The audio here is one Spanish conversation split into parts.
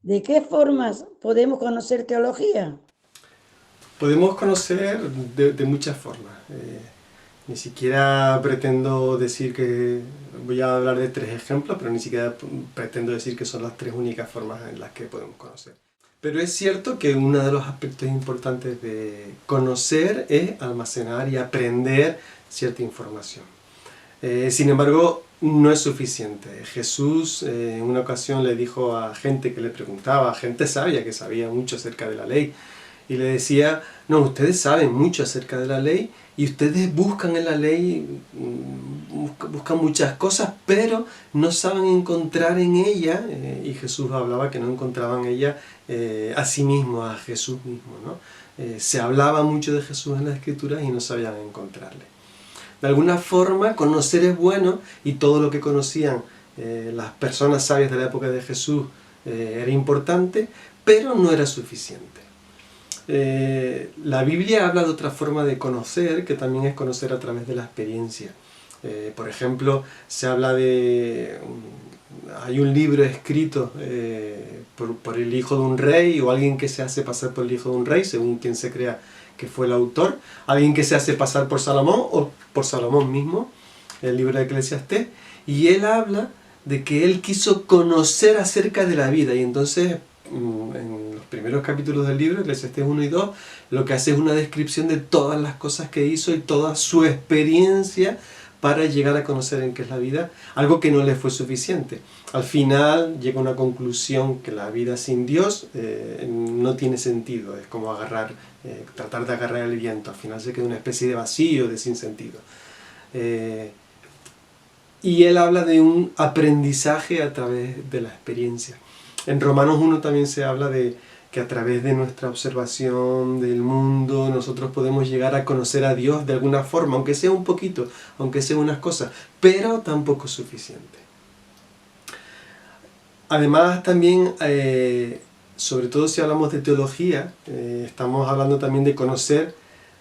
¿De qué formas podemos conocer teología? Podemos conocer de muchas formas. Ni siquiera pretendo decir que... Voy a hablar de tres ejemplos, pero ni siquiera pretendo decir que son las tres únicas formas en las que podemos conocer. Pero es cierto que uno de los aspectos importantes de conocer es almacenar y aprender cierta información. Sin embargo, no es suficiente. Jesús en una ocasión le dijo a gente que le preguntaba, a gente sabia que sabía mucho acerca de la ley, y le decía, no, ustedes saben mucho acerca de la ley y ustedes buscan en la ley, buscan muchas cosas, pero no saben encontrar en ella, y Jesús hablaba que no encontraban en ella a sí mismo, a Jesús mismo, ¿no? Se hablaba mucho de Jesús en las Escrituras y no sabían encontrarle. De alguna forma, conocer es bueno, y todo lo que conocían las personas sabias de la época de Jesús era importante, pero no era suficiente. La Biblia habla de otra forma de conocer, que también es conocer a través de la experiencia. Por ejemplo, se habla de... Hay un libro escrito por el hijo de un rey, o alguien que se hace pasar por el hijo de un rey, según quien se crea que fue el autor, alguien que se hace pasar por Salomón, o por Salomón mismo, el libro de Eclesiastés, y él habla de que él quiso conocer acerca de la vida, y entonces en los primeros capítulos del libro, Eclesiastés 1 y 2, lo que hace es una descripción de todas las cosas que hizo y toda su experiencia para llegar a conocer en qué es la vida, algo que no le fue suficiente. Al final llega a una conclusión que la vida sin Dios no tiene sentido, es como tratar de agarrar el viento, al final se queda una especie de vacío, de sinsentido. Y él habla de un aprendizaje a través de la experiencia. En Romanos 1 también se habla de que a través de nuestra observación del mundo nosotros podemos llegar a conocer a Dios de alguna forma, aunque sea un poquito, aunque sea unas cosas, pero tampoco es suficiente. Además también, sobre todo si hablamos de teología, estamos hablando también de conocer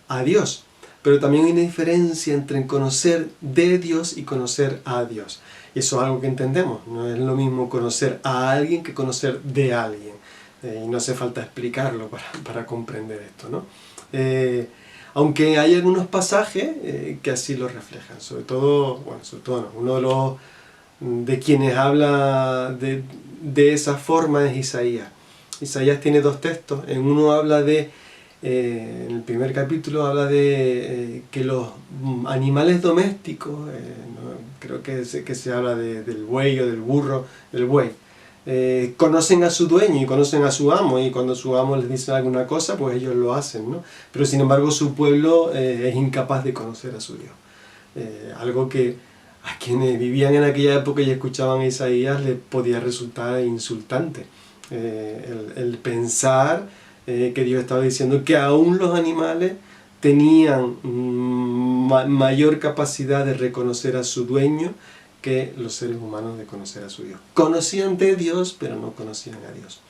a Dios. Pero también hay una diferencia entre conocer de Dios y conocer a Dios. Y eso es algo que entendemos. No es lo mismo conocer a alguien que conocer de alguien. Y no hace falta explicarlo para comprender esto, ¿no? Aunque hay algunos pasajes que así lo reflejan. Sobre todo, bueno, sobre todo no. Uno de quienes habla de esa forma es Isaías. Isaías tiene dos textos. En uno habla de... en el primer capítulo habla de que los animales domésticos, creo que se habla del buey o del burro, del buey, conocen a su dueño y conocen a su amo, y cuando su amo les dice alguna cosa, pues ellos lo hacen, ¿no? Pero sin embargo su pueblo es incapaz de conocer a su Dios. Algo que a quienes vivían en aquella época y escuchaban a Isaías les podía resultar insultante. El pensar que Dios estaba diciendo que aún los animales tenían mayor capacidad de reconocer a su dueño que los seres humanos de conocer a su Dios. Conocían de Dios, pero no conocían a Dios.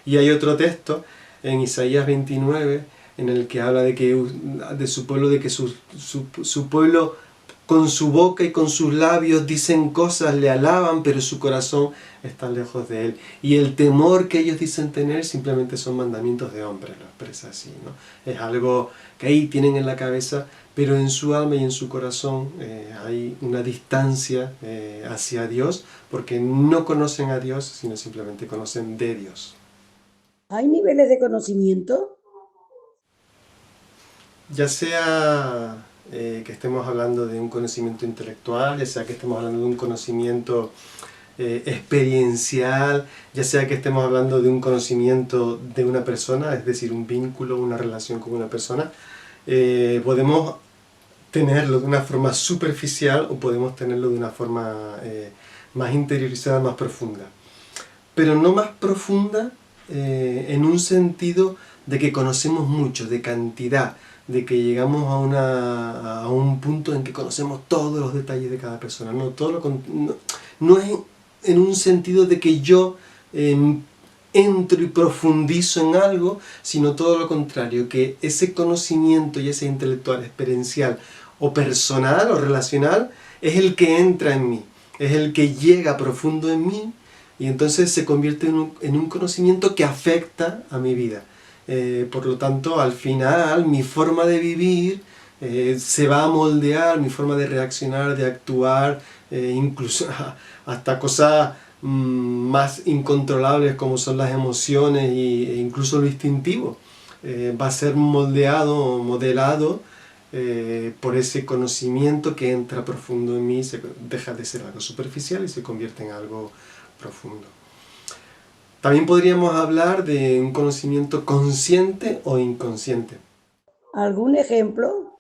Y hay otro texto en Isaías 29 en el que habla de su pueblo, de que su pueblo con su boca y con sus labios dicen cosas, le alaban, pero su corazón está lejos de él. Y el temor que ellos dicen tener simplemente son mandamientos de hombres, lo expresa así, ¿no? Es algo que ahí tienen en la cabeza, pero en su alma y en su corazón hay una distancia hacia Dios, porque no conocen a Dios, sino simplemente conocen de Dios. ¿Hay niveles de conocimiento? Ya sea que estemos hablando de un conocimiento intelectual, ya sea que estemos hablando de un conocimiento experiencial, ya sea que estemos hablando de un conocimiento de una persona, es decir, un vínculo, una relación con una persona, podemos tenerlo de una forma superficial o podemos tenerlo de una forma más interiorizada, más profunda. Pero no más profunda en un sentido de que conocemos mucho, de cantidad, de que llegamos a un punto en que conocemos todos los detalles de cada persona. No es en un sentido de que yo entro y profundizo en algo, sino todo lo contrario, que ese conocimiento y ese intelectual, experiencial o personal o relacional es el que entra en mí, es el que llega profundo en mí, y entonces se convierte en un conocimiento que afecta a mi vida. Por lo tanto, al final, mi forma de vivir se va a moldear, mi forma de reaccionar, de actuar, incluso hasta cosas más incontrolables como son las emociones e incluso lo instintivo. Va a ser moldeado o modelado por ese conocimiento que entra profundo en mí, deja de ser algo superficial y se convierte en algo profundo. También podríamos hablar de un conocimiento consciente o inconsciente. ¿Algún ejemplo?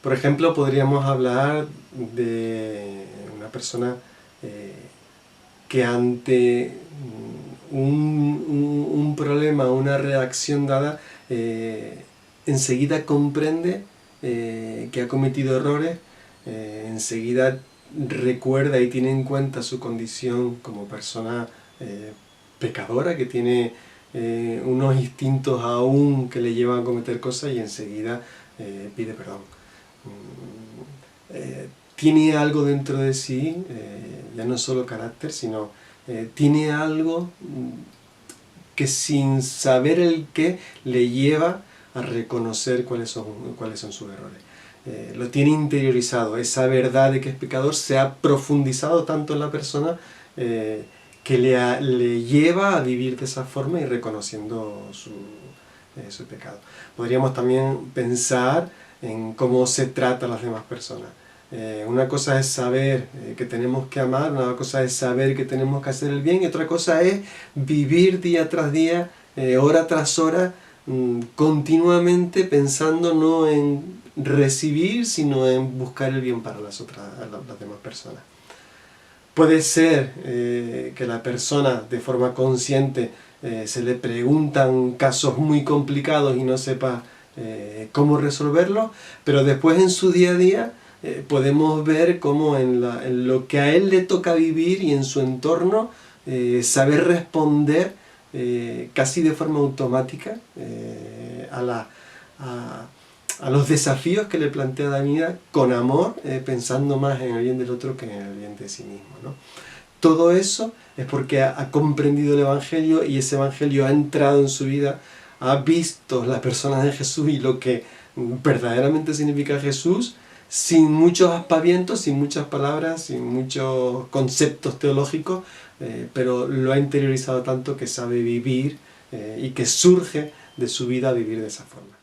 Por ejemplo, podríamos hablar de una persona que ante un problema, una reacción dada, enseguida comprende que ha cometido errores, enseguida recuerda y tiene en cuenta su condición como persona pecadora, que tiene unos instintos aún que le llevan a cometer cosas y enseguida pide perdón. Tiene algo dentro de sí, ya no solo carácter, sino tiene algo que sin saber el qué le lleva a reconocer cuáles son sus errores. Lo tiene interiorizado, esa verdad de que es pecador se ha profundizado tanto en la persona que le lleva a vivir de esa forma y reconociendo su pecado. Podríamos también pensar en cómo se trata a las demás personas. Una cosa es saber que tenemos que amar, una cosa es saber que tenemos que hacer el bien y otra cosa es vivir día tras día, hora tras hora, continuamente pensando no en recibir, sino en buscar el bien para las demás personas. Puede ser que la persona de forma consciente se le preguntan casos muy complicados y no sepa cómo resolverlos, pero después en su día a día podemos ver cómo en lo que a él le toca vivir y en su entorno saber responder casi de forma automática a los desafíos que le plantea la vida con amor, pensando más en el bien del otro que en el bien de sí mismo, ¿no? Todo eso es porque ha comprendido el Evangelio y ese Evangelio ha entrado en su vida, ha visto la persona de Jesús y lo que verdaderamente significa Jesús, sin muchos aspavientos, sin muchas palabras, sin muchos conceptos teológicos, pero lo ha interiorizado tanto que sabe vivir y que surge de su vida vivir de esa forma.